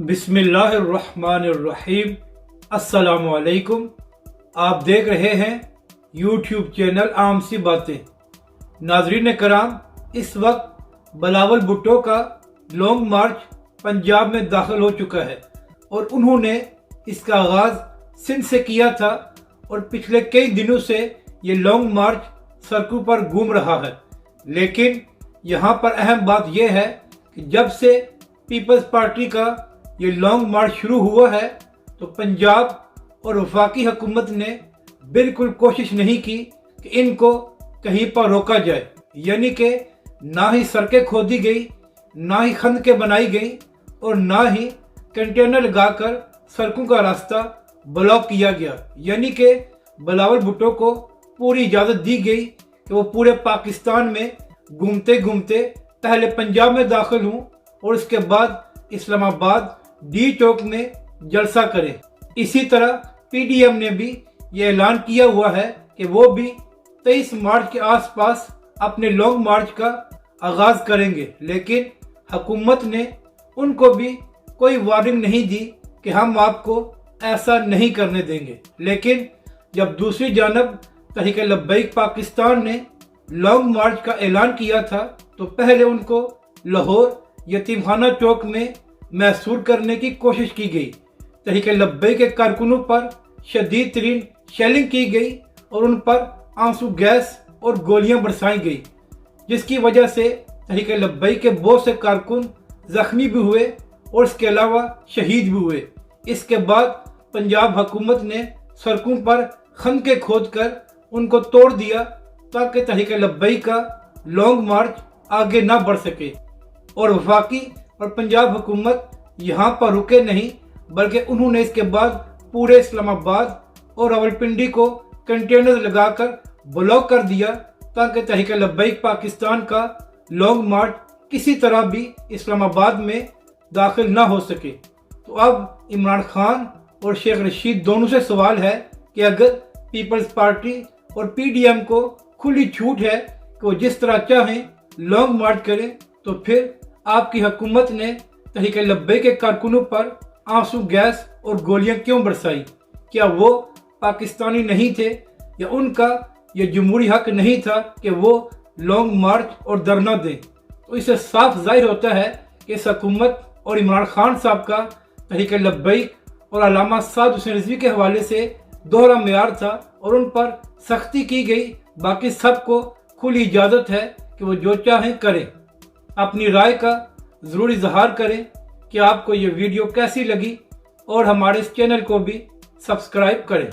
बिस्मिल्लाहिर्रहमानिर्रहीम। अस्सलाम वालेकुम। आप देख रहे हैं यूट्यूब चैनल आम सी बातें। नाजरीन कराम, इस वक्त बिलावल भुट्टो का लॉन्ग मार्च पंजाब में दाखिल हो चुका है और उन्होंने इसका आगाज़ सिंध से किया था और पिछले कई दिनों से ये लॉन्ग मार्च सड़कों पर घूम रहा है। लेकिन यहाँ पर अहम बात यह है कि जब से पीपल्स पार्टी का ये लॉन्ग मार्च शुरू हुआ है तो पंजाब और वफाकी हुकूमत ने बिल्कुल कोशिश नहीं की कि इनको कहीं पर रोका जाए। यानी कि ना ही सड़कें खोदी गई, ना ही खंदकें बनाई गई और ना ही कंटेनर लगाकर सड़कों का रास्ता ब्लॉक किया गया। यानी कि बिलावल भुट्टो को पूरी इजाज़त दी गई कि वो पूरे पाकिस्तान में घूमते घूमते पहले पंजाब में दाखिल हों और उसके बाद इस्लामाबाद डी चौक में जलसा करें। इसी तरह पीडीएम ने भी ये ऐलान किया हुआ है कि वो भी 23 मार्च के आसपास अपने लॉन्ग मार्च का आगाज करेंगे। लेकिन हुकूमत ने उनको भी कोई वार्निंग नहीं दी कि हम आपको ऐसा नहीं करने देंगे। लेकिन जब दूसरी जानब तहरीक लब्बैक पाकिस्तान ने लॉन्ग मार्च का ऐलान किया था तो पहले उनको लाहौर यतीमखाना चौक में महसूर करने की कोशिश की गई। तहरीक लब्बैक के कारकुनों पर शदीद तरीन शेलिंग की गई और उन पर आंसू गैस और गोलियां बरसाई गई, जिसकी वजह से तहरीक लब्बैक के बहुत से कारकुन जख्मी भी हुए और इसके अलावा शहीद भी हुए। इसके बाद पंजाब हुकूमत ने सड़कों पर खंदकें खोद कर उनको तोड़ दिया ताकि तहरीक लब्बैक का लॉन्ग मार्च आगे ना बढ़ सके। और वफाकी और पंजाब हुकूमत यहाँ पर रुके नहीं, बल्कि उन्होंने इसके बाद पूरे इस्लामाबाद और रावलपिंडी को कंटेनर लगाकर ब्लॉक कर दिया ताकि तहरीक लब्बैक पाकिस्तान का लॉन्ग मार्च किसी तरह भी इस्लामाबाद में दाखिल ना हो सके। तो अब इमरान खान और शेख रशीद दोनों से सवाल है कि अगर पीपल्स पार्टी और पीडीएम को खुली छूट है कि वो जिस तरह चाहें लॉन्ग मार्च करें, तो फिर आपकी हुकूमत ने तहरीक लब्बैक के कारकुनों पर आंसू गैस और गोलियां क्यों बरसाई? क्या वो पाकिस्तानी नहीं थे या उनका ये जमहूरी हक नहीं था कि वो लॉन्ग मार्च और धरना दें? तो इससे साफ जाहिर होता है कि इस हुकूमत और इमरान खान साहब का तहरीक लब्बैक और अल्लामा साद हुसैन रिजवी के हवाले से दोहरा मेयार था और उन पर सख्ती की गई। बाकी सबको खुली इजाज़त है कि वो जो चाहें करें। अपनी राय का ज़रूर इजहार करें कि आपको ये वीडियो कैसी लगी और हमारे इस चैनल को भी सब्सक्राइब करें।